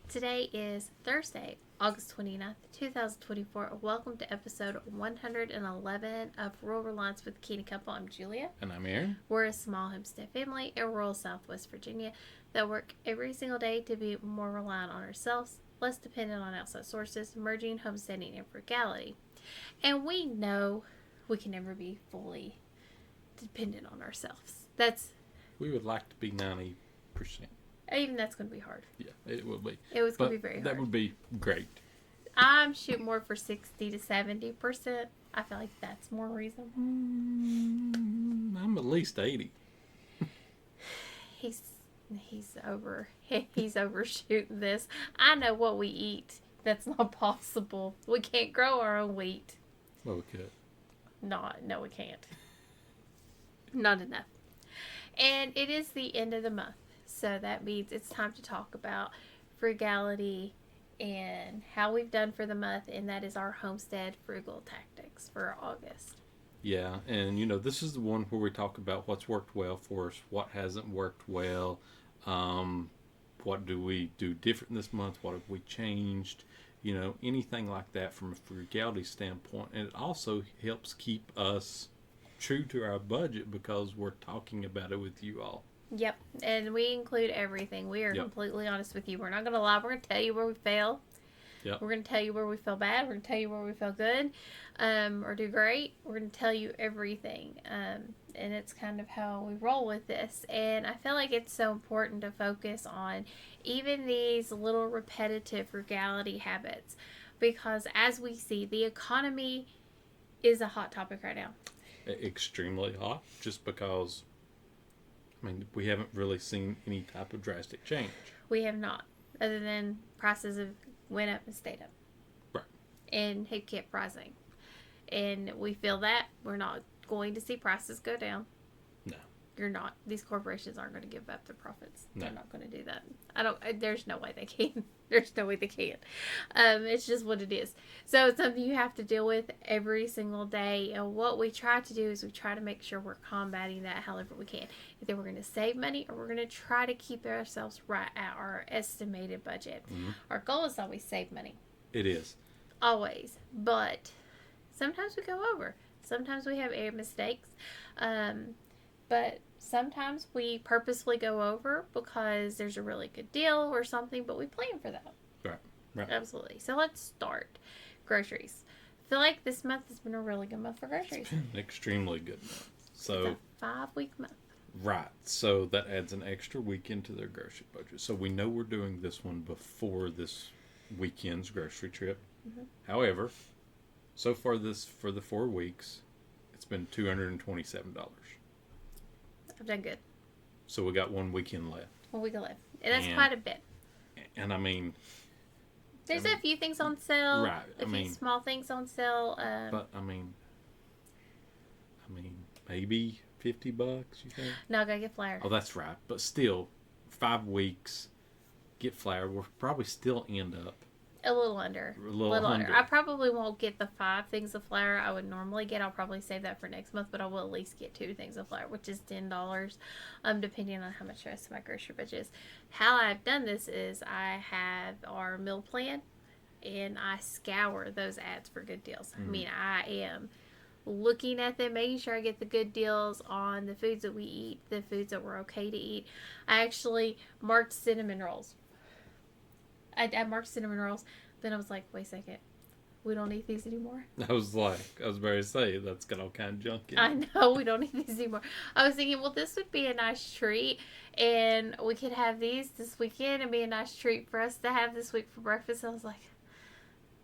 Today is Thursday, August 29th, 2024. Welcome to episode 111 of Rural Reliance with Canny Couple. I'm Julia. And I'm Aaron. We're a small homestead family in rural Southwest Virginia that work every single day to be more reliant on ourselves, less dependent on outside sources, merging homesteading and frugality. And we know we can never be fully dependent on ourselves. We would like to be 90%. Even that's going to be hard. Yeah, it will be. It was going to be very hard. That would be great. I'm shooting more for 60 to 70%. I feel like that's more reasonable. I'm at least 80. He's overshooting this. I know what we eat. That's not possible. We can't grow our own wheat. Well, we could. No, we can't. Not enough. And it is the end of the month. So that means it's time to talk about frugality and how we've done for the month. And that is our homestead frugal tactics for August. Yeah, and this is the one where we talk about what's worked well for us, what hasn't worked well, what do we do different this month, what have we changed, anything like that from a frugality standpoint. And it also helps keep us true to our budget because we're talking about it with you all. Yep, and we include everything. We are completely honest with you. We're not going to lie. We're going to tell you where we fail. Yep. We're going to tell you where we feel bad. We're going to tell you where we feel good or do great. We're going to tell you everything. And it's kind of how we roll with this. And I feel like it's so important to focus on even these little repetitive frugality habits because as we see, the economy is a hot topic right now. Extremely hot just because we haven't really seen any type of drastic change. We have not, other than prices have went up and stayed up. Right. And have kept rising. And we feel that we're not going to see prices go down. No. You're not. These corporations aren't going to give up their profits. No. They're not going to do that. There's no way they can. There's no way they can. It's just what it is. So it's something you have to deal with every single day. And what we try to do is we try to make sure we're combating that however we can. Either we're going to save money or we're going to try to keep ourselves right at our estimated budget. Mm-hmm. Our goal is always save money. It is. Always. But sometimes we go over. Sometimes we have error mistakes. But sometimes we purposefully go over because there's a really good deal or something, but we plan for that. Right. Absolutely. So let's start. Groceries. I feel like this month has been a really good month for groceries. It's been an extremely good month. So it's a 5-week month. Right. So that adds an extra week into their grocery budget. So we know we're doing this one before this weekend's grocery trip. Mm-hmm. However, so far for the 4 weeks, it's been $227. I've done good. So we got 1 weekend left. 1 week left. And that's quite a bit. And there's a few things on sale. Right. A few small things on sale. But maybe $50, you think? No, I gotta get flour. Oh, that's right. But still, 5 weeks, get flour. We'll probably still end up a little under. A little under. I probably won't get the 5 things of flour I would normally get. I'll probably save that for next month, but I will at least get 2 things of flour, which is $10, depending on how much the rest of my grocery budget is. How I've done this is I have our meal plan, and I scour those ads for good deals. Mm. I am looking at them, making sure I get the good deals on the foods that we eat, the foods that we're okay to eat. I actually marked cinnamon rolls. I marked cinnamon rolls. Then I was like, wait a second. We don't eat these anymore. I was about to say, that's got all kind of junk in it. I know, we don't eat these anymore. I was thinking, well, this would be a nice treat. And we could have these this weekend and be a nice treat for us to have this week for breakfast. I was like,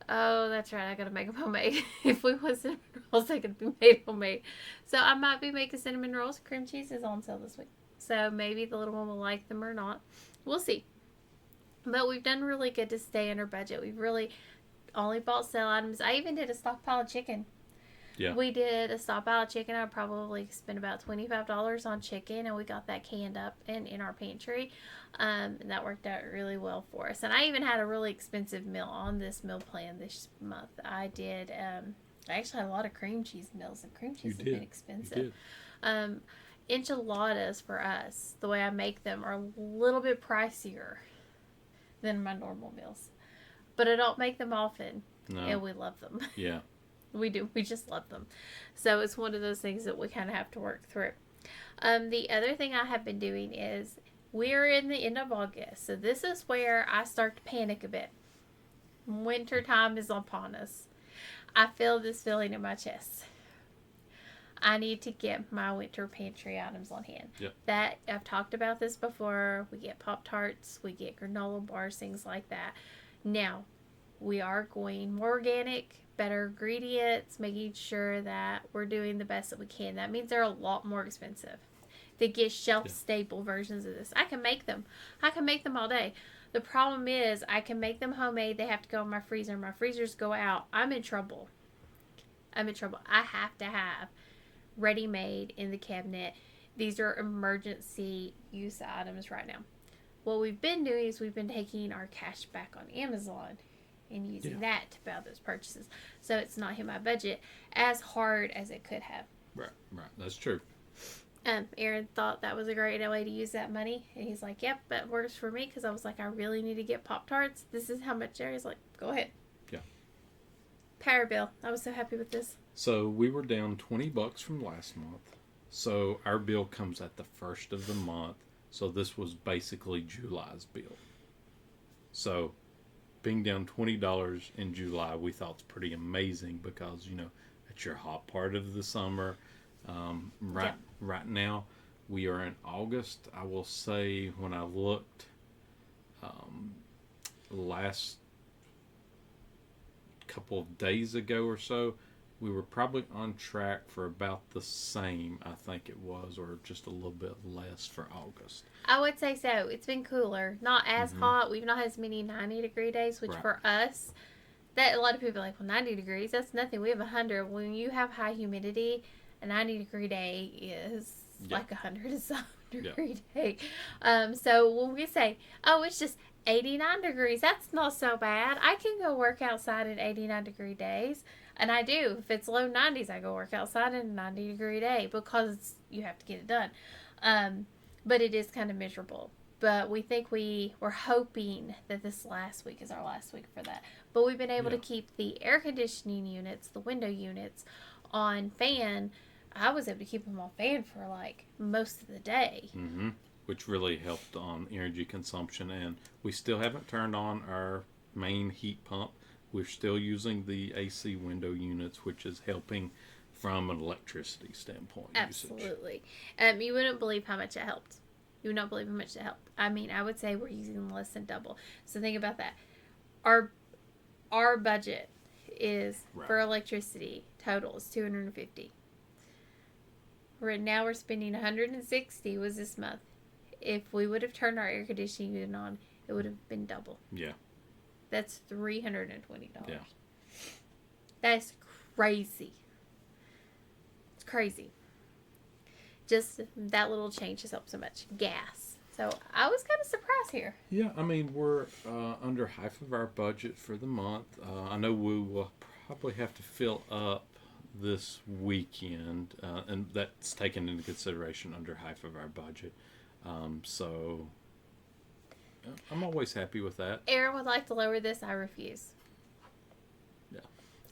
oh, that's right. I got to make them homemade. If we want cinnamon rolls, they could be made homemade. So I might be making cinnamon rolls. Cream cheese is on sale this week. So maybe the little one will like them or not. We'll see. But we've done really good to stay under budget. We've really only bought sale items. I even did a stockpile of chicken. Yeah. We did a stockpile of chicken. I probably spent about $25 on chicken, and we got that canned up and in our pantry. And that worked out really well for us. And I even had a really expensive meal on this meal plan this month. I did. I actually had a lot of cream cheese meals, and cream cheese has been expensive. enchiladas for us, the way I make them, are a little bit pricier than my normal meals. But I don't make them often, No. and we love them. Yeah. We do. We just love them. So it's one of those things that we kind of have to work through. The other thing I have been doing is we're in the end of August. So this is where I start to panic a bit. Winter time is upon us. I feel this feeling in my chest. I need to get my winter pantry items on hand. Yep. That I've talked about this before. We get Pop-Tarts, we get granola bars, things like that. Now, we are going more organic, better ingredients, making sure that we're doing the best that we can. That means they're a lot more expensive. To get shelf stable versions of this, I can make them. I can make them all day. The problem is I can make them homemade. They have to go in my freezer. My freezers go out. I'm in trouble. I have to have ready-made in the cabinet. These are emergency use items right now. What we've been doing is we've been taking our cash back on Amazon and using that to pay all those purchases. So it's not hit my budget as hard as it could have. Right. That's true. Aaron thought that was a great way to use that money. And he's like, yep, that works for me. Because I was like, I really need to get Pop-Tarts. This is how much. Aaron's like, go ahead. Yeah. Power bill. I was so happy with this. So we were down $20 from last month. So our bill comes at the first of the month. So this was basically July's bill. So being down $20 in July, we thought it's pretty amazing because, it's your hot part of the summer. Right now, we are in August. I will say when I looked last couple of days ago or so, we were probably on track for about the same, I think it was, or just a little bit less for August. I would say so. It's been cooler. Not as hot. We've not had as many 90-degree days, which for us, that a lot of people are like, well, 90 degrees, that's nothing. We have 100. When you have high humidity, a 90-degree day is like 100-degree day. So when we say, oh, it's just 89 degrees, that's not so bad. I can go work outside in 89-degree days. And I do. If it's low 90s, I go work outside in a 90-degree day because you have to get it done. But it is kind of miserable. But we think we're hoping that this last week is our last week for that. But we've been able to keep the air conditioning units, the window units, on fan. I was able to keep them on fan for like most of the day. Mm-hmm. Which really helped on energy consumption. And we still haven't turned on our main heat pump. We're still using the AC window units, which is helping from an electricity standpoint. Absolutely. You wouldn't believe how much it helped. You would not believe how much it helped. I mean, I would say we're using less than double. So think about that. Our budget is for electricity total is $250. Right now we're spending $160 was this month. If we would have turned our air conditioning unit on, it would have been double. Yeah. That's $320. Yeah. That's crazy. It's crazy. Just that little change has helped so much. Gas. So I was kind of surprised here. Yeah, I mean, we're under half of our budget for the month. I know we will probably have to fill up this weekend, and that's taken into consideration under half of our budget. So I'm always happy with that. Aaron would like to lower this. I refuse. Yeah.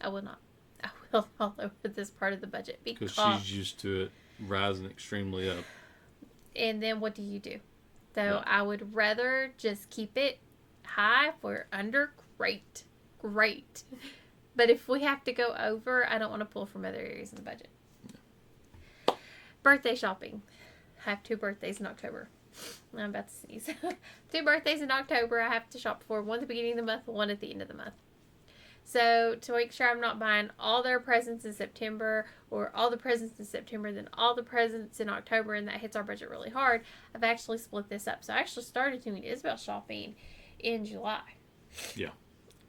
I will not. I will not lower this part of the budget because she's used to it rising extremely up. And then what do you do? So I would rather just keep it high. If we're under, great. But if we have to go over, I don't want to pull from other areas in the budget. Yeah. Birthday shopping. I have 2 birthdays in October. I'm about to sneeze. 2 birthdays in October I have to shop for. One at the beginning of the month, one at the end of the month. So to make sure I'm not buying all their presents in September or all the presents in September, then all the presents in October, and that hits our budget really hard, I've actually split this up. So I actually started doing Isabel shopping in July. Yeah.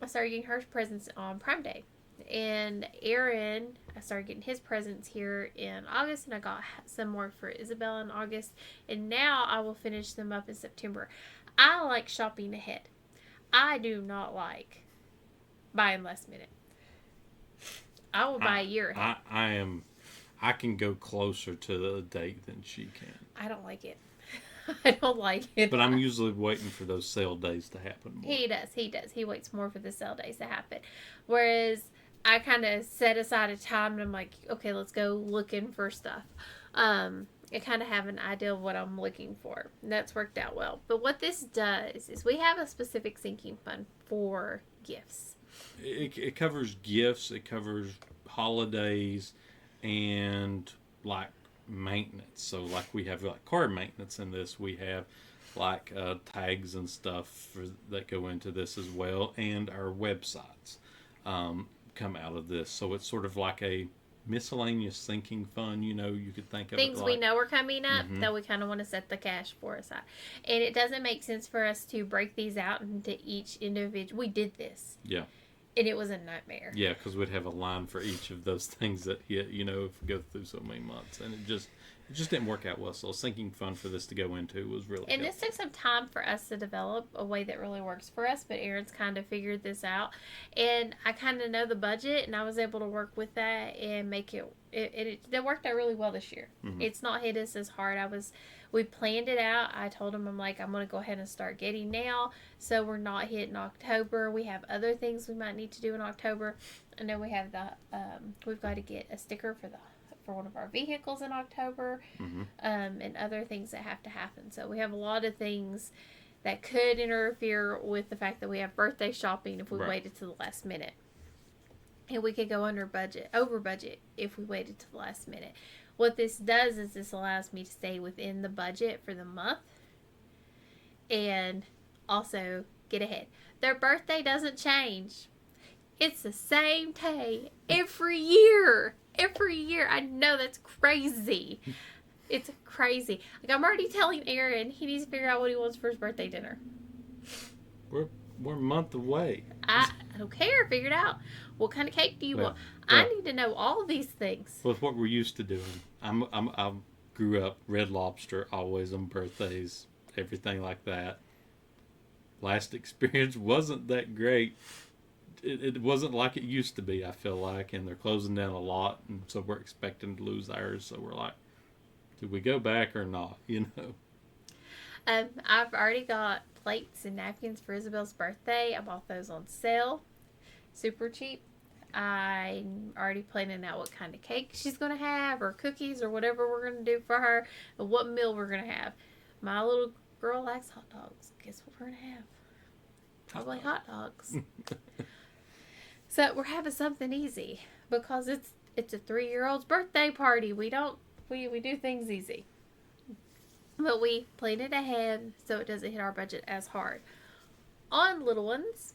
I started getting her presents on Prime Day. And Aaron, I started getting his presents here in August, and I got some more for Isabel in August. And now I will finish them up in September. I like shopping ahead. I do not like buying last minute. I will buy a year ahead. I can go closer to the date than she can. I don't like it. I don't like it. But I'm usually waiting for those sale days to happen more. He does. He waits more for the sale days to happen. Whereas I kind of set aside a time and I'm like, okay, let's go looking for stuff. I kind of have an idea of what I'm looking for. And that's worked out well. But what this does is we have a specific sinking fund for gifts. It covers gifts, it covers holidays, and like maintenance. So like we have like car maintenance in this. We have like tags and stuff that go into this as well, and our websites come out of this. So it's sort of like a miscellaneous sinking fund. You could think of Things it we like, know are coming up that we kind of want to set the cash for aside. And it doesn't make sense for us to break these out into each individual. We did this. yeah. And it was a nightmare. Yeah, because we'd have a line for each of those things that hit, if we go through so many months. And it just didn't work out well. So a sinking fund for this to go into was really And helpful. this took some time for us to develop a way that really works for us, but Aaron's kind of figured this out. And I kind of know the budget, and I was able to work with that and make it worked out really well this year. Mm-hmm. It's not hit us as hard. We planned it out. I told him, I'm like, I'm going to go ahead and start getting now, so we're not hitting October. We have other things we might need to do in October. I know we have we've got to get a sticker for one of our vehicles in October, and other things that have to happen. So we have a lot of things that could interfere with the fact that we have birthday shopping if we waited to the last minute. And we could go over budget if we waited to the last minute. What this does is this allows me to stay within the budget for the month and also get ahead. Their birthday doesn't change. It's the same day every year. Every year. I know, that's crazy. It's crazy. Like, I'm already telling Aaron he needs to figure out what he wants for his birthday dinner. We're a month away. I don't care. Figure it out. What kind of cake do you want? I need to know all these things. Well, it's what we're used to doing. I grew up Red Lobster always on birthdays, everything like that. Last experience wasn't that great. It wasn't like it used to be, I feel like, and they're closing down a lot, and so we're expecting to lose ours. So we're like, do we go back or not? I've already got plates and napkins for Isabel's birthday. I bought those on sale. Super cheap. I'm already planning out what kind of cake she's going to have, or cookies, or whatever we're going to do for her, and what meal we're going to have. My little girl likes hot dogs. Guess what we're going to have? Probably hot dogs. So we're having something easy because it's a 3-year-old's birthday party. We do things easy. But we planned it ahead so it doesn't hit our budget as hard. On little ones,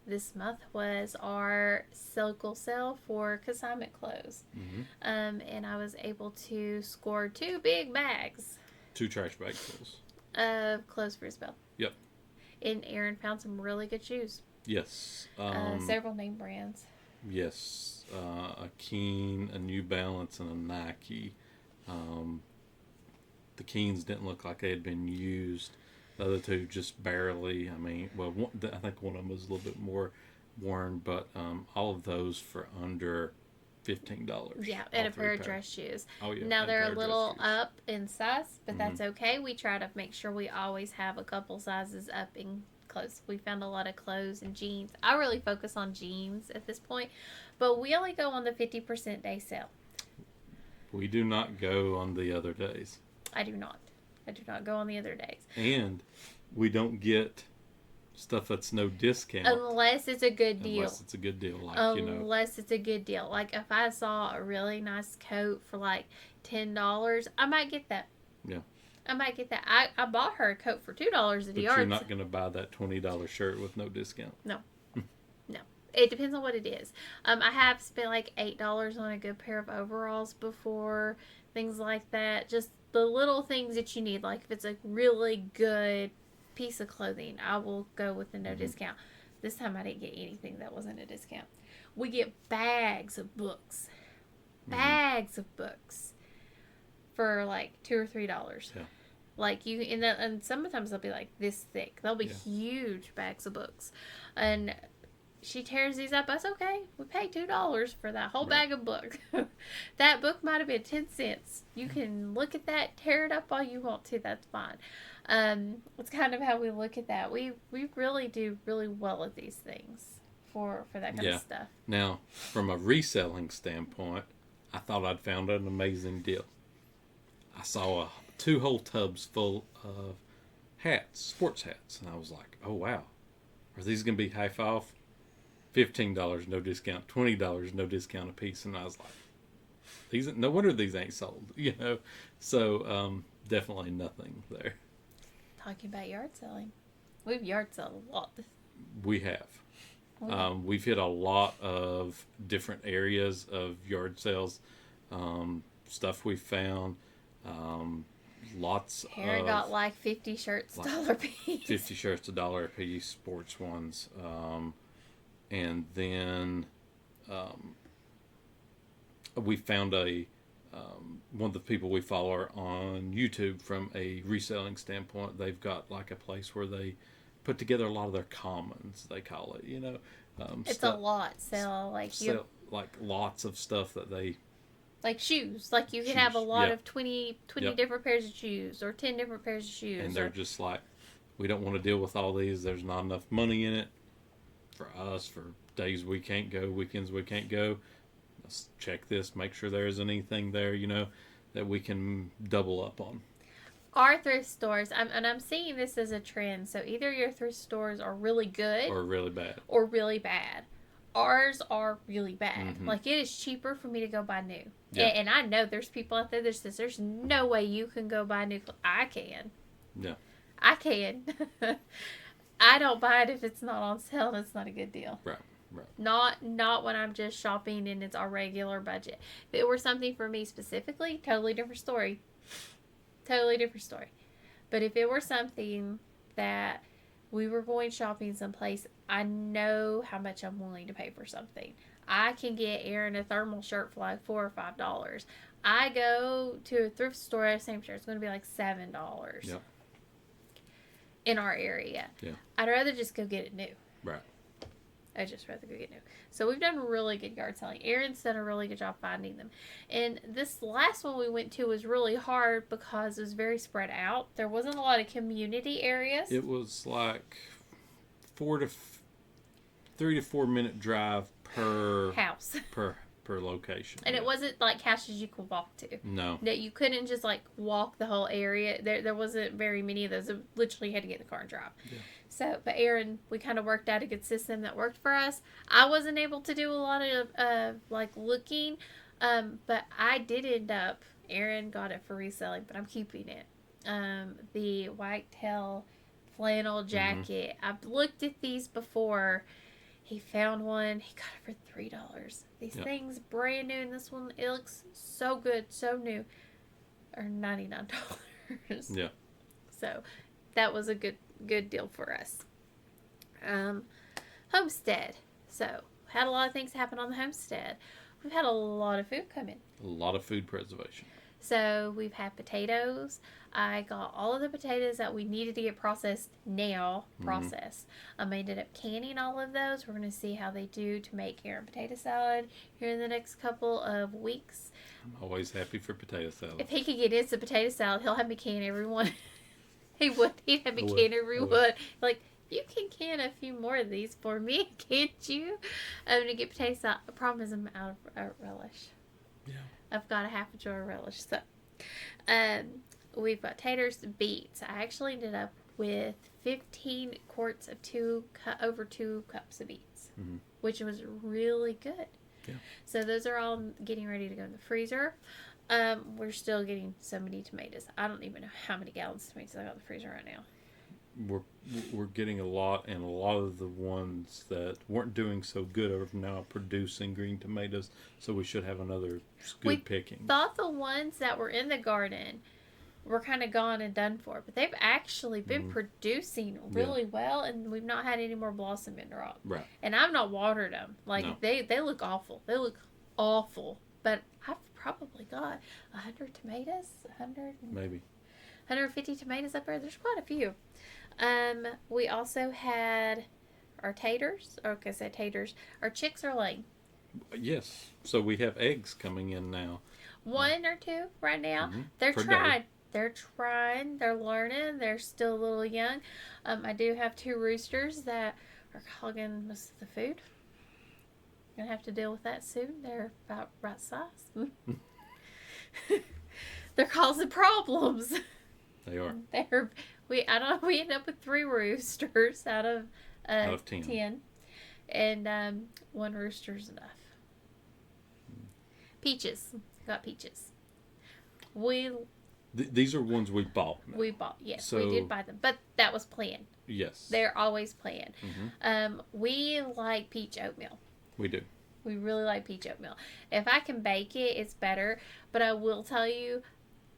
this month was our local sale for consignment clothes. And I was able to score 2 big bags. 2 trash bags fulls of clothes for Isabel. Yep. And Aaron found some really good shoes. Yes. Several name brands. Yes. A Keen, a New Balance, and a Nike. The Keens didn't look like they had been used. The other 2 just barely. I mean, I think one of them was a little bit more worn, but all of those for under $15. Yeah, and a pair of dress shoes. Oh, yeah. Now they're a little up in size, but that's okay. We try to make sure we always have a couple sizes up in clothes. We found a lot of clothes and jeans. I really focus on jeans at this point, but we only go on the 50% day sale. We do not go on the other days. I do not go on the other days. And we don't get stuff that's no discount. Unless it's a good deal. Unless it's a good deal. Unless it's a good deal. Like, if I saw a really nice coat for like $10, I might get that. Yeah. I might get that. I bought her a coat for $2 at the yard. But you're not going to buy that $20 shirt with no discount. No. No. It depends on what it is. I have spent like $8 on a good pair of overalls before. Things like that. Just the little things that you need. Like, if it's a really good piece of clothing, I will go with the no discount. This time I didn't get anything that wasn't a discount. We get bags of books. Bags of books for like $2 or $3. Yeah. Like, and sometimes they'll be like this thick. They'll be huge bags of books. And she tears these up. That's okay. We paid $2 for that whole bag of books. That book might have been 10 cents. You can look at that, tear it up all you want to. That's fine. It's kind of how we look at that. We really do really well at these things for that kind Yeah. of stuff. Now, from a reselling standpoint, I thought I'd found an amazing deal. I saw two whole tubs full of hats, sports hats, and I was like, "Oh wow, are these gonna be half off? $15 no discount, $20 no discount a piece." And I was like, "These no wonder these ain't sold," you know. So definitely nothing there. Talking about yard selling, we've yard sold a lot. We have. We've hit a lot of different areas of yard sales, stuff we found. Lots Aaron of got like 50 shirts, like $1 piece. 50 shirts, $1 a piece, sports ones. And then we found one of the people we follow are on YouTube from a reselling standpoint. They've got like a place where they put together a lot of their commons, they call it, you know. It's a lot sell, like you Sell, like lots of stuff that they like shoes. Like you could have a shoes. lot Yep. of 20 Yep. different pairs of shoes or 10 different pairs of shoes. and they're just like, we don't want to deal with all these. There's not enough money in it for us for days we can't go, weekends we can't go. Let's check this, make sure there isn't anything there, you know, that we can double up on. Our thrift stores, I'm seeing this as a trend. So either your thrift stores are really good Or really bad. or really bad. Ours are really bad. Mhm. Like it is cheaper for me to go buy new. Yeah. And I know there's people out there that says there's no way you can go buy new clothes. I can. Yeah. I can. I don't buy it if it's not on sale and it's not a good deal. Right. Right. Not when I'm just shopping and it's our regular budget. If it were something for me specifically, totally different story. Totally different story. But if it were something that we were going shopping someplace, I know how much I'm willing to pay for something. I can get Aaron a thermal shirt for like $4 or $5. I go to a thrift store, same shirt, it's going to be like $7. Yep. In our area. Yeah. I'd rather just go get it new. Right. I'd just rather go get new. So we've done really good yard selling. Aaron's done a really good job finding them. And this last one we went to was really hard because it was very spread out. There wasn't a lot of community areas. It was like 3 to 4 minute drive per House. per location. And it wasn't like houses you could walk to. No. That you couldn't just like walk the whole area. There wasn't very many of those. You literally had to get in the car and drive. Yeah. So, but Aaron, we kind of worked out a good system that worked for us. I wasn't able to do a lot of like looking, but I did end up. Aaron got it for reselling, but I'm keeping it. The whitetail flannel jacket. I've looked at these before. He found one. He got it for $3. These Yep. things brand new, and this one it looks so good, so new. Or $99. Yeah. So that was a good deal for us. Homestead. So had a lot of things happen on the homestead. We've had a lot of food come in. A lot of food preservation. So we've had potatoes. I got all of the potatoes that we needed to get processed now processed. I ended up canning all of those. We're going to see how they do to make Aaron potato salad here in the next couple of weeks. I'm always happy for potato salad. If he could get instant potato salad, he'll have me can everyone. He would. He'd have me I would. can I everyone. would. Like, you can can a few more of these for me, can't you? I'm going to get potato salad. The problem is I'm out of relish. Yeah. I've got a half a jar of relish. So, we've got taters, beets. I actually ended up with 15 quarts of over 2 cups of beets, which was really good. Yeah. So those are all getting ready to go in the freezer. We're still getting so many tomatoes. I don't even know how many gallons of tomatoes I got in the freezer right now. We're getting a lot, and a lot of the ones that weren't doing so good are now producing green tomatoes, so we should have another good picking. Thought the ones that were in the garden were kind of gone and done for, but they've actually been producing really well, and we've not had any more blossom end rot. Right. And I've not watered them. Like, No. they look awful. They look awful. But I've probably got 100 tomatoes, 100, Maybe. 150 tomatoes up there. There's quite a few. We also had our taters. Okay, I said taters. Our chicks are laying. Yes. So we have eggs coming in now. 1 or 2 right now. Mhm. They're Per day. tried. they're trying, they're learning, they're still a little young. I do have 2 roosters that are hogging most of the food. Gonna have to deal with that soon. They're about right size. They're causing problems. They are. We end up with 3 roosters out of Out of 10. 10. And 1 rooster's enough. Peaches. Got peaches. These are ones we bought. Now. We bought, yes, So, we did buy them, but that was planned. Yes. They're always planned. Mm-hmm. We like peach oatmeal. We do. We really like peach oatmeal. If I can bake it, it's better. But I will tell you,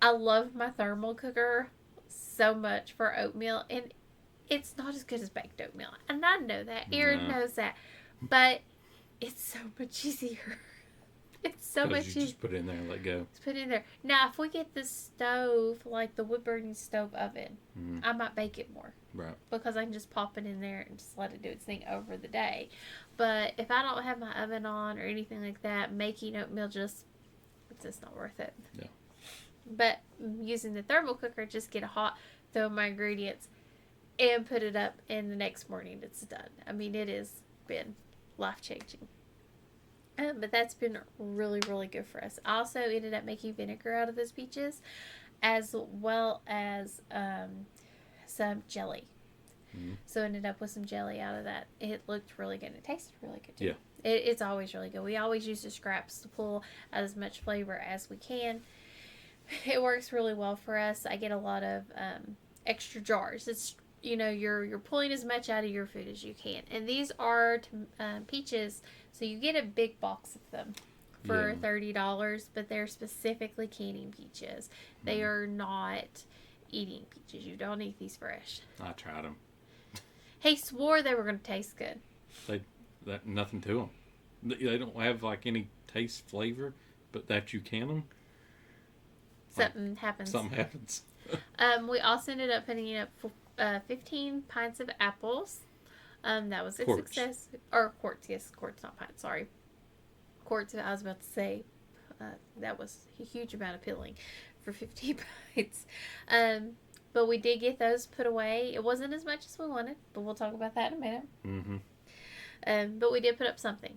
I love my thermal cooker so much for oatmeal, and it's not as good as baked oatmeal. And I know that. Erin knows that. But it's so much easier. It's so much easier. Just put it in there and let go. Just put it in there. Now, if we get the stove, like the wood-burning stove oven, I might bake it more. Right. Because I can just pop it in there and just let it do its thing over the day. But if I don't have my oven on or anything like that, making oatmeal it's just not worth it. Yeah. But using the thermal cooker, just get it hot, throw my ingredients, and put it up, and the next morning it's done. I mean, it has been life-changing. But that's been really, really good for us. I also ended up making vinegar out of those peaches, as well as some jelly. So ended up with some jelly out of that. It looked really good. It tasted really good too. Yeah. It's always really good. We always use the scraps to pull as much flavor as we can. It works really well for us. I get a lot of extra jars. It's you're pulling as much out of your food as you can. And these are peaches, so you get a big box of them for $30, but they're specifically canning peaches. They are not eating peaches. You don't eat these fresh. I tried them. He swore they were going to taste good. Nothing to them. They don't have like any taste, flavor, but that you can them. Something happens. Something happens. We also ended up putting up 15 pints of apples. That was a success. Or quarts, yes, quarts, not pints. Sorry, quarts. I was about to say that was a huge amount of peeling for 15 pints. But we did get those put away. It wasn't as much as we wanted, but we'll talk about that in a minute. Mm-hmm. But we did put up something.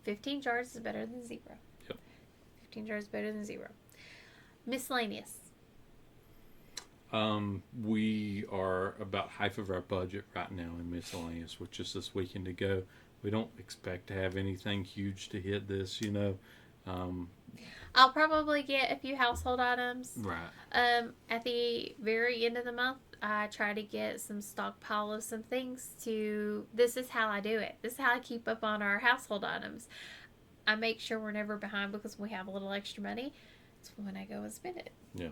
15 jars is better than 0. Yep. 15 jars is better than 0. Miscellaneous. We are about half of our budget right now in miscellaneous, which is this weekend to go. We don't expect to have anything huge to hit this, I'll probably get a few household items. Right. At the very end of the month, I try to get some stockpile of some things this is how I do it. This is how I keep up on our household items. I make sure we're never behind because when we have a little extra money, it's when I go and spend it. Yeah.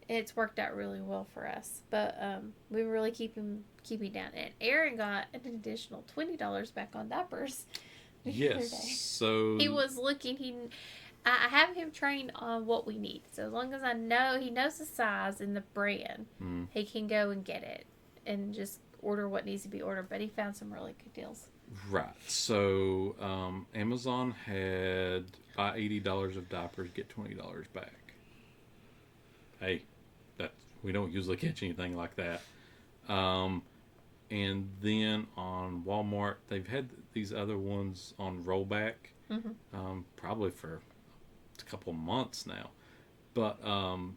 It's worked out really well for us, but we really keep him down. And Aaron got an additional $20 back on diapers. Yes, so he was looking. I have him trained on what we need. So as long as I know he knows the size and the brand, he can go and get it and just order what needs to be ordered. But he found some really good deals. Right. So Amazon had buy $80 of diapers, get $20 back. Hey, we don't usually catch anything like that. And then on Walmart, they've had these other ones on rollback, probably for a couple months now. But on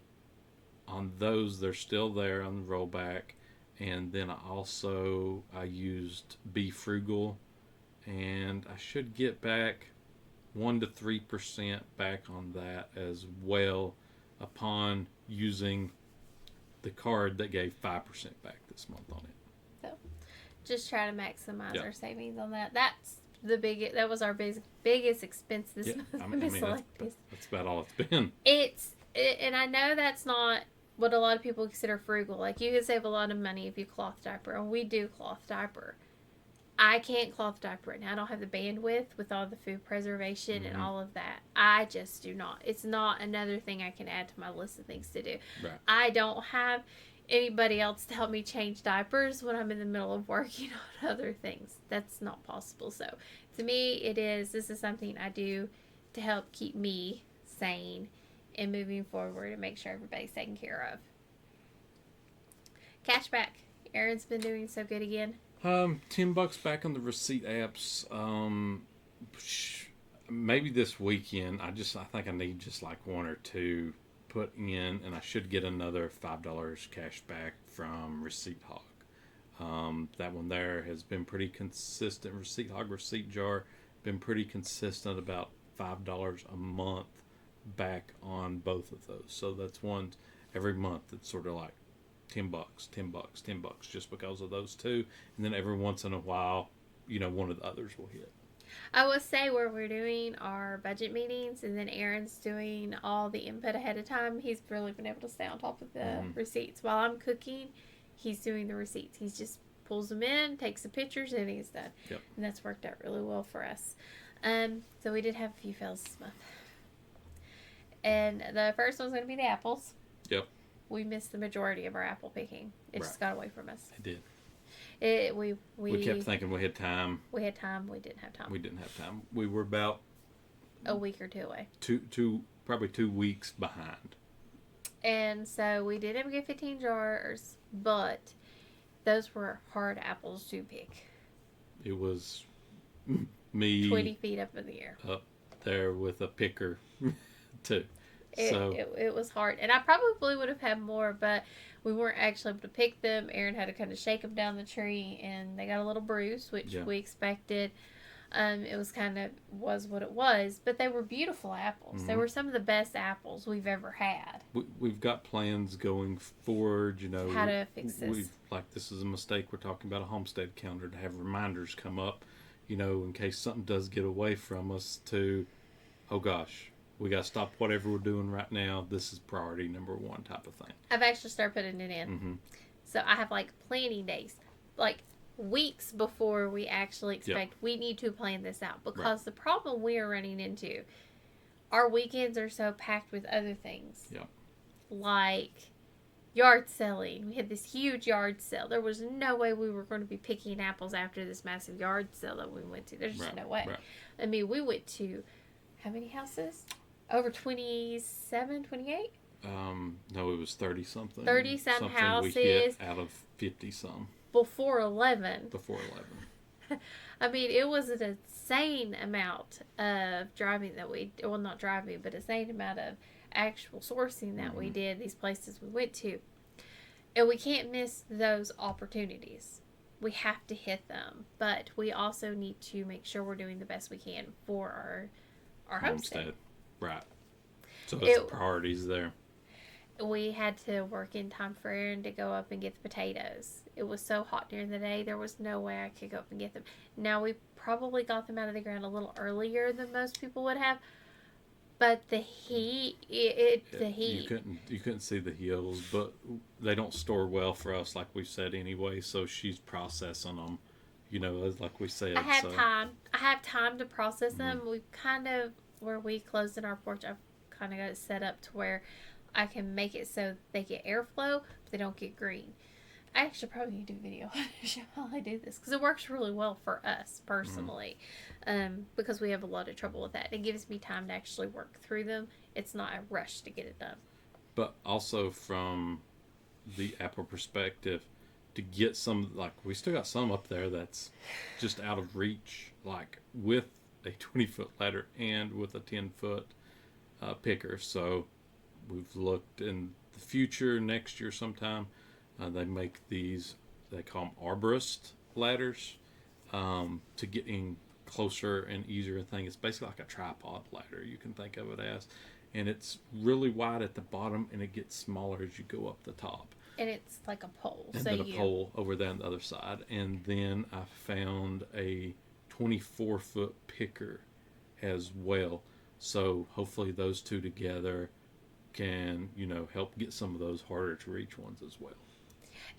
those, they're still there on the rollback. And then I used Be Frugal, and I should get back 1 to 3% back on that as well upon using the card that gave 5% back this month on it. So, just try to maximize our savings on that. That's the biggest. That was our biggest expense this month. I mean that's about all it's been. And I know that's not what a lot of people consider frugal. Like, you can save a lot of money if you cloth diaper, and we do cloth diaper. I can't cloth diaper it, and I don't have the bandwidth with all the food preservation and all of that. I just do not. It's not another thing I can add to my list of things to do. Right. I don't have anybody else to help me change diapers when I'm in the middle of working on other things. That's not possible. So to me, this is something I do to help keep me sane and moving forward and make sure everybody's taken care of. Cashback. Aaron's been doing so good again. $10 back on the receipt apps. Maybe this weekend. I think I need just like one or two put in, and I should get another $5 cash back from Receipt Hog. That one there has been pretty consistent. Receipt Hog, Receipt Jar, been pretty consistent, about $5 a month back on both of those. So that's one every month. It's sort of like $10, $10, $10, just because of those two. And then every once in a while, one of the others will hit. I will say where we're doing our budget meetings, and then Aaron's doing all the input ahead of time. He's really been able to stay on top of the receipts. While I'm cooking, he's doing the receipts. He's just pulls them in, takes the pictures, and he's done. Yep. And that's worked out really well for us. So we did have a few fails this month. And the first one's going to be the apples. Yep. We missed the majority of our apple picking. It just got away from us. It did. We kept thinking we had time. We had time. We didn't have time. We didn't have time. We were about a week or two away. Probably 2 weeks behind. And so we did get 15 jars, but those were hard apples to pick. It was me 20 feet up in the air. Up there with a picker, too. It was hard. And I probably would have had more, but we weren't actually able to pick them. Aaron had to kind of shake them down the tree, and they got a little bruise, which we expected. It was what it was, but they were beautiful apples. Mm-hmm. They were some of the best apples we've ever had. We've got plans going forward, how to fix this. This is a mistake. We're talking about a Homestead calendar to have reminders come up, in case something does get away from us to, oh gosh, we got to stop whatever we're doing right now. This is priority number one type of thing. I've actually started putting it in. Mm-hmm. So I have planning days, weeks before we actually expect we need to plan this out, because the problem we are running into, our weekends are so packed with other things. Yeah. Like yard selling. We had this huge yard sale. There was no way we were going to be picking apples after this massive yard sale that we went to. There's just no way. Right. I mean, we went to how many houses? Over 27, 28? No, it was 30 something. 30 some houses. We hit out of 50 some. Before 11. Before 11. I mean, it was an insane amount of driving not driving, but insane amount of actual sourcing that we did, these places we went to. And we can't miss those opportunities. We have to hit them. But we also need to make sure we're doing the best we can for our homestead. Right. So it's priorities there. We had to work in time for Aaron to go up and get the potatoes. It was so hot during the day, there was no way I could go up and get them. Now, we probably got them out of the ground a little earlier than most people would have, but the heat, the heat. You couldn't see the hills, but they don't store well for us, like we said anyway, so she's processing them, like we said. I have time to process them. We've where we closed in our porch, I've kind of got it set up to where I can make it so they get airflow, but they don't get green. I actually probably need to do a video to show how I do this, because it works really well for us personally, because we have a lot of trouble with that. It gives me time to actually work through them. It's not a rush to get it done. But also from the apple perspective, to get some, we still got some up there that's just out of reach, with a 20-foot ladder and with a 10-foot picker. So we've looked in the future, next year sometime, they make these, they call them arborist ladders, to get in closer and easier thing. It's basically like a tripod ladder, you can think of it as. And it's really wide at the bottom, and it gets smaller as you go up the top. And it's like a pole. And then a pole over there on the other side. And then I found a 24-foot picker as well. So hopefully those two together can, help get some of those harder to reach ones as well.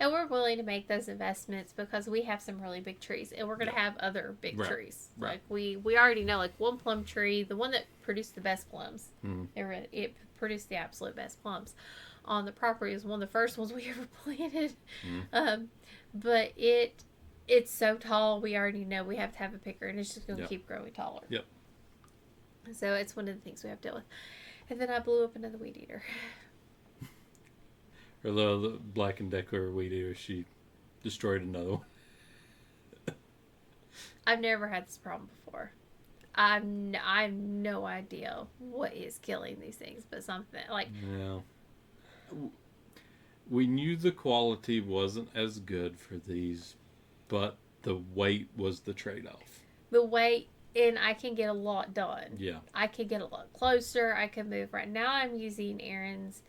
And we're willing to make those investments because we have some really big trees, and we're going to have other big trees. Right. We already know, one plum tree, the one that produced the best plums, it produced the absolute best plums on the property. It was one of the first ones we ever planted. But it's so tall, we already know we have to have a picker, and it's just going to keep growing taller. Yep. So it's one of the things we have to deal with. And then I blew up another weed eater. Her little Black and Decker weed eater, she destroyed another one. I've never had this problem before. I've no idea what is killing these things, but something like Yeah. We knew the quality wasn't as good for these, but the weight was the trade-off. the weight, and I can get a lot done. Yeah. I can get a lot closer. I can move. Right now, I'm using Aaron's,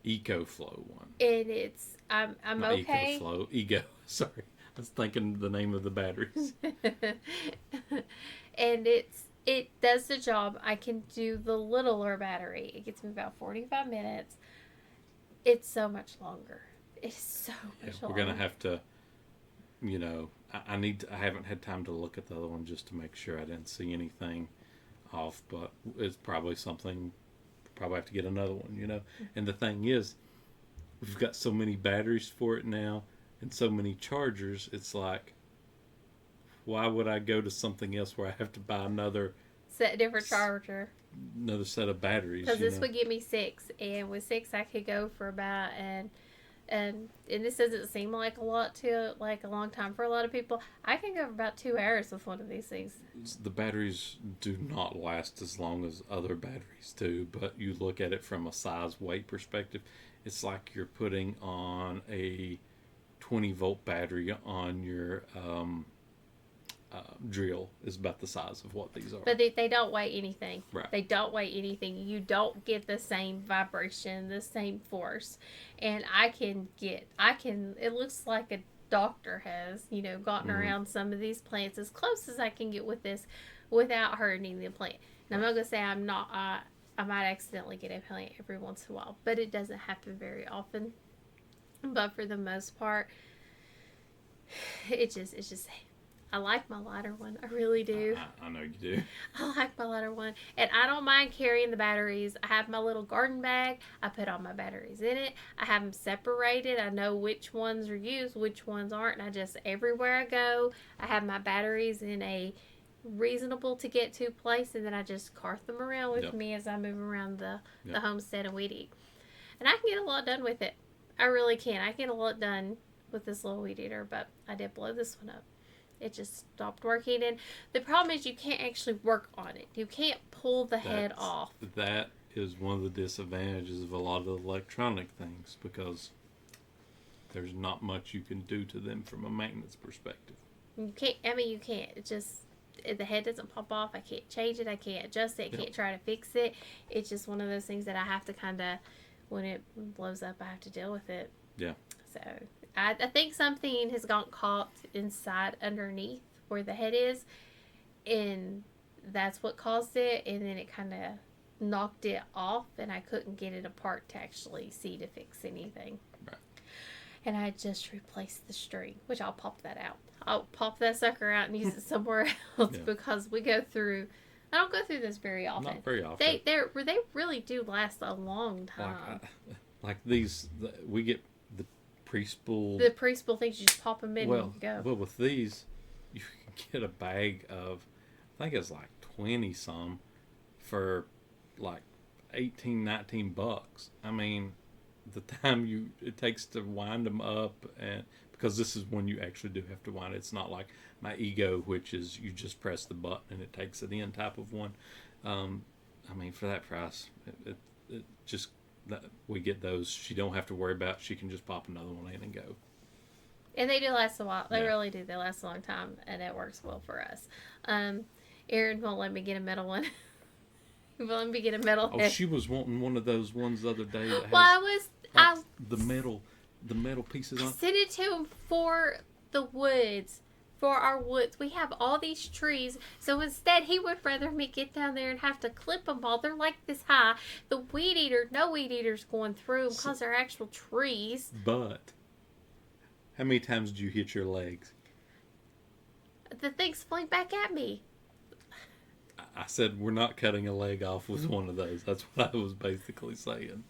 EcoFlow one. and I'm Not okay. EcoFlow. Ego. Sorry. I was thinking the name of the batteries. And it does the job. I can do the littler battery. It gets me about 45 minutes. It's so much longer. It's so much We're longer. gonna have to, I haven't had time to look at the other one just to make sure I didn't see anything off, but it's probably something. Probably have to get another one. And the thing is, we've got so many batteries for it now, and so many chargers. It's like, why would I go to something else where I have to buy Set a different charger. another set of batteries? Because this would give me 6, and with 6 I could go for about and this doesn't seem like a long time for a lot of people. I can go for about 2 hours with one of these things. The batteries do not last as long as other batteries do, but you look at it from a size weight perspective, it's like you're putting on a 20-volt battery on your drill. Is about the size of what these are. But they don't weigh anything. Right. They don't weigh anything. You don't get the same vibration, the same force. And it looks like a doctor has, gotten around some of these plants as close as I can get with this without hurting the plant. And I'm not going to say I'm not, I might accidentally get a plant every once in a while, but it doesn't happen very often. But for the most part, it's just, I like my lighter one. I really do. I know you do. I like my lighter one. And I don't mind carrying the batteries. I have my little garden bag. I put all my batteries in it. I have them separated. I know which ones are used, which ones aren't. And I just, everywhere I go, I have my batteries in a reasonable to get to place. And then I just cart them around with me as I move around the homestead and weed eat. And I can get a lot done with it. I really can. I can get a lot done with this little weed eater. But I did blow this one up. It just stopped working, and the problem is you can't actually work on it. You can't pull the head off. That is one of the disadvantages of a lot of the electronic things, because there's not much you can do to them from a maintenance perspective. You can't. You can't. It just, the head doesn't pop off. I can't change it. I can't adjust it. I can't try to fix it. It's just one of those things that I have to kind of, when it blows up, I have to deal with it. Yeah. So I think something has got caught inside underneath where the head is, and that's what caused it, and then it kind of knocked it off, and I couldn't get it apart to actually see to fix anything. Right. And I just replaced the string, which I'll pop that out. I'll pop that sucker out and use it somewhere else because I don't go through this very often. Not very often. They really do last a long time. Like these, we get the pre-spooled. The pre-spool things, you just pop them in and go. Well, with these, you can get a bag of, I think it's like 20 some for like 18, 19 bucks. I mean, the time it takes to wind them up, and because this is when you actually do have to wind it. It's not like my Ego, which is you just press the button and it takes it in type of one. I mean, for that price, it just, we get those. She don't have to worry about. She can just pop another one in and go. And they do last a while. They really do. They last a long time, and it works well for us. Aaron won't let me get a metal one. He won't let me get a metal head. She was wanting one of those ones the other day that has the metal pieces on. I sent it to him for the woods. For our woods, we have all these trees, so instead he would rather me get down there and have to clip them all. They're like this high. The weed eater, no weed eater's going through them because they're actual trees. But how many times did you hit your legs? The things fling back at me. I said we're not cutting a leg off with one of those. That's what I was basically saying.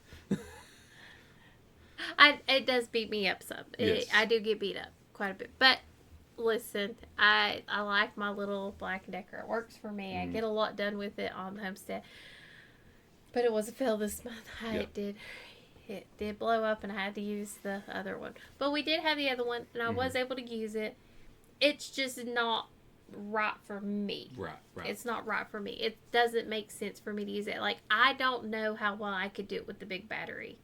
It does beat me up some. Yes. I do get beat up quite a bit, but listen, I like my little Black & Decker. It works for me. I get a lot done with it on the homestead. But it was a fail this month. It it did blow up and I had to use the other one. But we did have the other one and I was able to use it. It's just not right for me. Right, right. It's not right for me. It doesn't make sense for me to use it. Like, I don't know how well I could do it with the big battery.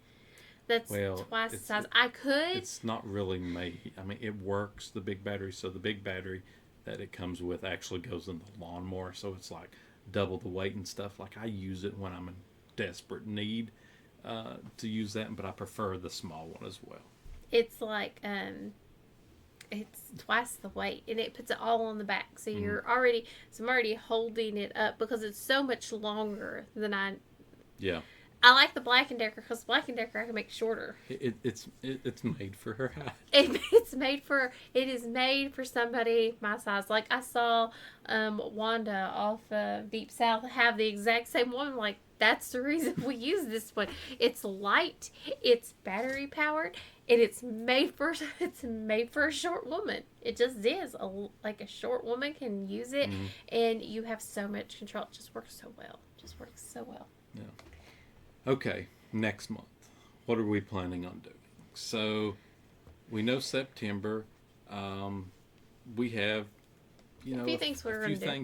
That's twice the size. I could. It's not really made. I mean, it works, the big battery. So the big battery that it comes with actually goes in the lawnmower. So it's like double the weight and stuff. Like, I use it when I'm in desperate need to use that, but I prefer the small one as well. It's like, it's twice the weight and it puts it all on the back. So I'm already holding it up because it's so much longer than Yeah. I like the Black & Decker because Black & Decker I can make shorter. It's made for her height. It is made for somebody my size. Like, I saw Wanda off of Deep South have the exact same one. Like, that's the reason we use this one. It's light, it's battery powered, and it's made for a short woman. It just is. Like, a short woman can use it, and you have so much control. It just works so well. Yeah. Okay, next month. What are we planning on doing? So, we know September. We have, a few things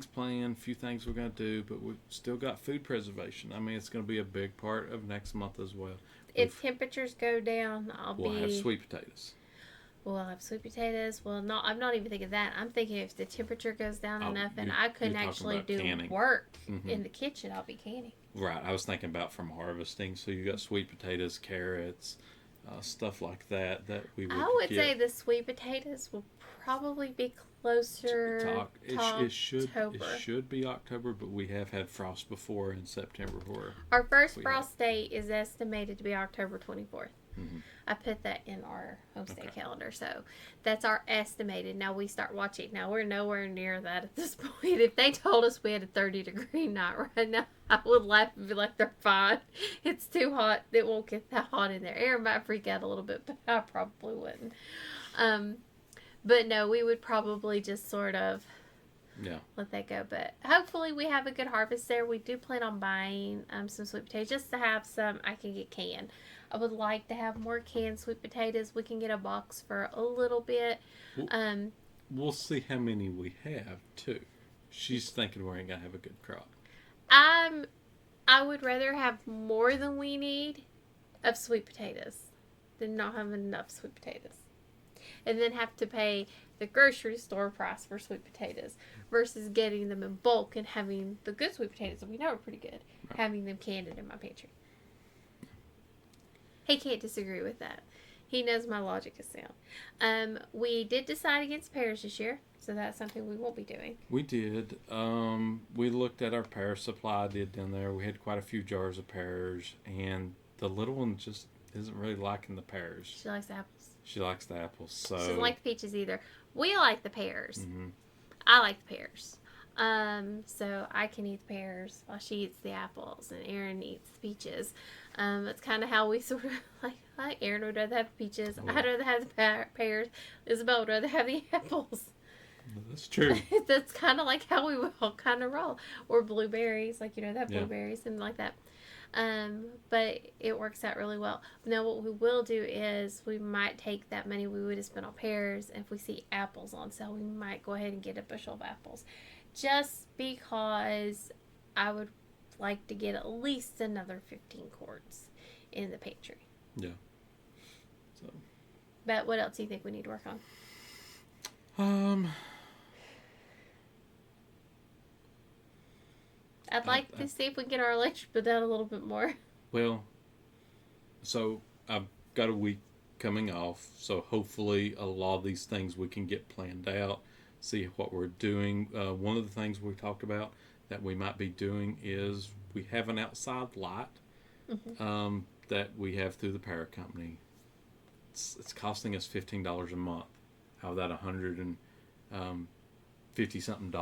planned, a few things we're going to do, but we've still got food preservation. I mean, it's going to be a big part of next month as well. If temperatures go down, we'll have sweet potatoes. We'll have sweet potatoes. Well, no, I'm not even thinking that. I'm thinking if the temperature goes down enough and I couldn't actually do canning. Work in the kitchen, I'll be canning. Right. I was thinking about from harvesting. So you got sweet potatoes, carrots, stuff like that we would I would get. say the sweet potatoes will probably be closer to it should October. It should be October, but we have had frost before in September. Our first frost date is estimated to be October 24th. I put that in our homestead calendar, so that's our estimated. Now we start watching. Now we're nowhere near that at this point. If they told us we had a 30-degree night right now, I would laugh and be like, they're fine. It's too hot. It won't get that hot in there. Aaron might freak out a little bit, but I probably wouldn't. But no, we would probably just sort of let that go. But hopefully we have a good harvest there. We do plan on buying some sweet potatoes just to have some I can get canned. I would like to have more canned sweet potatoes. We can get a box for a little bit. We'll see how many we have, too. She's thinking we ain't going to have a good crop. I would rather have more than we need of sweet potatoes than not have enough sweet potatoes. And then have to pay the grocery store price for sweet potatoes versus getting them in bulk and having the good sweet potatoes that we know are pretty good, having them canned in my pantry. He can't disagree with that. He knows my logic is sound. We did decide against pears this year, so that's something we won't be doing. We did. We looked at our pear supply I did down there. We had quite a few jars of pears, and the little one just isn't really liking the pears. She likes the apples. She likes the apples. So she doesn't like the peaches either. We like the pears. Mm-hmm. I like the pears. So I can eat the pears while she eats the apples, and Aaron eats the peaches. That's kind of how we sort of like Aaron would rather have the peaches. Oh. I'd rather have the pears. Isabel would rather have the apples. That's true. That's kind of like how we all kind of roll. Or blueberries, like, they have blueberries, something like that. But it works out really well. Now, what we will do is we might take that money we would have spent on pears, and if we see apples on sale, we might go ahead and get a bushel of apples. Just because I would like to get at least another 15 quarts in the pantry. Yeah. So. But what else do you think we need to work on? I'd like to see if we can get our electric bill down a little bit more. Well, so I've got a week coming off, so hopefully a lot of these things we can get planned out, see what we're doing. One of the things we talked about that we might be doing is we have an outside light that we have through the power company. It's costing us $15 a month out of that $150 something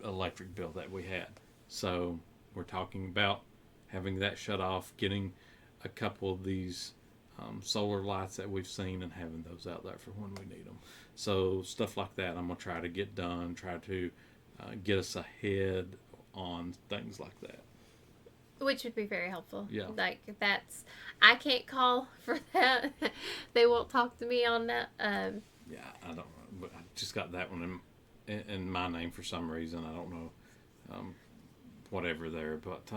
electric bill that we had. So we're talking about having that shut off, getting a couple of these solar lights that we've seen and having those out there for when we need them. So stuff like that I'm going to try to get done, try to get us ahead on things like that. Which would be very helpful. Yeah. Like, that's, I can't call for that. They won't talk to me on that. Yeah, I don't know, but I just got that one in my name for some reason. I don't know, whatever there, but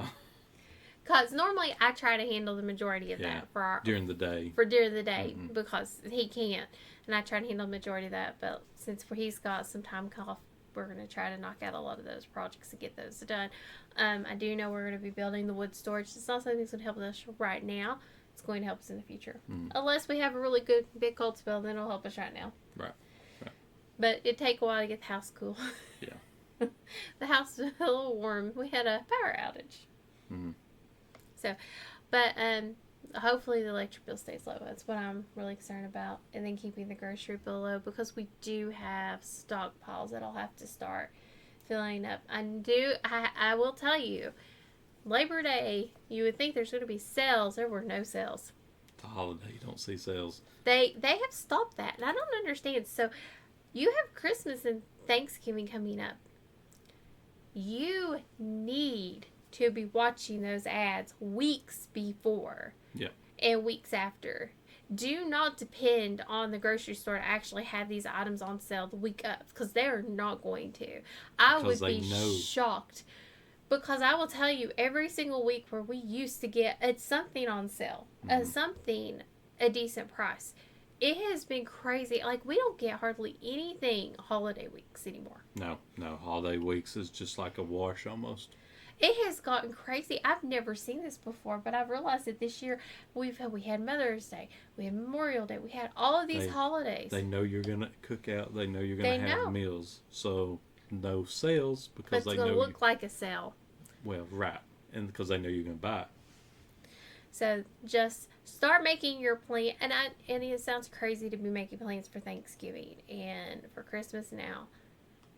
Because normally I try to handle the majority of yeah, that for our, during the day. for during the day Mm-hmm. because he can't. And I try to handle the majority of that. But since he's got some time off, we're going to try to knock out a lot of those projects to get those done. I do know we're going to be building the wood storage. It's not something that's going to help us right now. It's going to help us in the future. Mm. Unless we have a really good big cold spell, then it'll help us right now. Right. But it'd take a while to get the house cool. Yeah. The house was a little warm. We had a power outage. Mm-hmm. So, but hopefully the electric bill stays low. That's what I'm really concerned about. And then keeping the grocery bill low because we do have stockpiles that I'll have to start filling up. I will tell you, Labor Day, you would think there's going to be sales. There were no sales. It's a holiday. You don't see sales. They have stopped that. And I don't understand. So you have Christmas and Thanksgiving coming up. You need to be watching those ads weeks before. Yeah. And weeks after. Do not depend on the grocery store to actually have these items on sale the week up because they're not going to. I Because would be shocked because I will tell you every single week where we used to get something on sale, something a decent price. It has been crazy. Like, we don't get hardly anything holiday weeks anymore. No. Holiday weeks is just like a wash almost. It has gotten crazy. I've never seen this before, but I've realized that this year we had Mother's Day, we had Memorial Day, we had all of these holidays. They know you're gonna cook out. They know you're gonna have meals. So no sales because but they it's know. Gonna look like a sale. Well, right, and because they know you're gonna buy it. So just start making your plan. And it sounds crazy to be making plans for Thanksgiving and for Christmas now,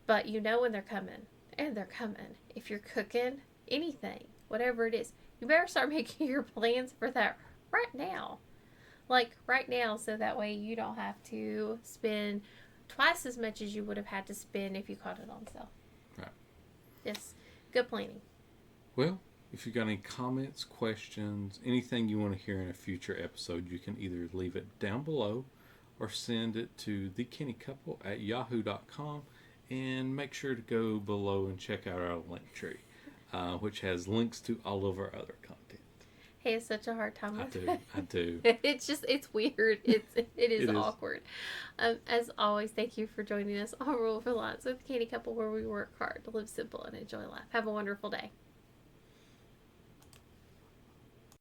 but you know when they're coming, and they're coming. If you're cooking anything, whatever it is, you better start making your plans for that right now. Like right now, so that way you don't have to spend twice as much as you would have had to spend if you caught it on sale. Right. It's good planning. Well, if you've got any comments, questions, anything you want to hear in a future episode, you can either leave it down below or send it to thecannycouple@yahoo.com. And make sure to go below and check out our link tree, which has links to all of our other content. Hey, it's such a hard time with it. I do. It's weird. It is awkward. As always, thank you for joining us on Reliance with Canny Couple, where we work hard to live simple and enjoy life. Have a wonderful day.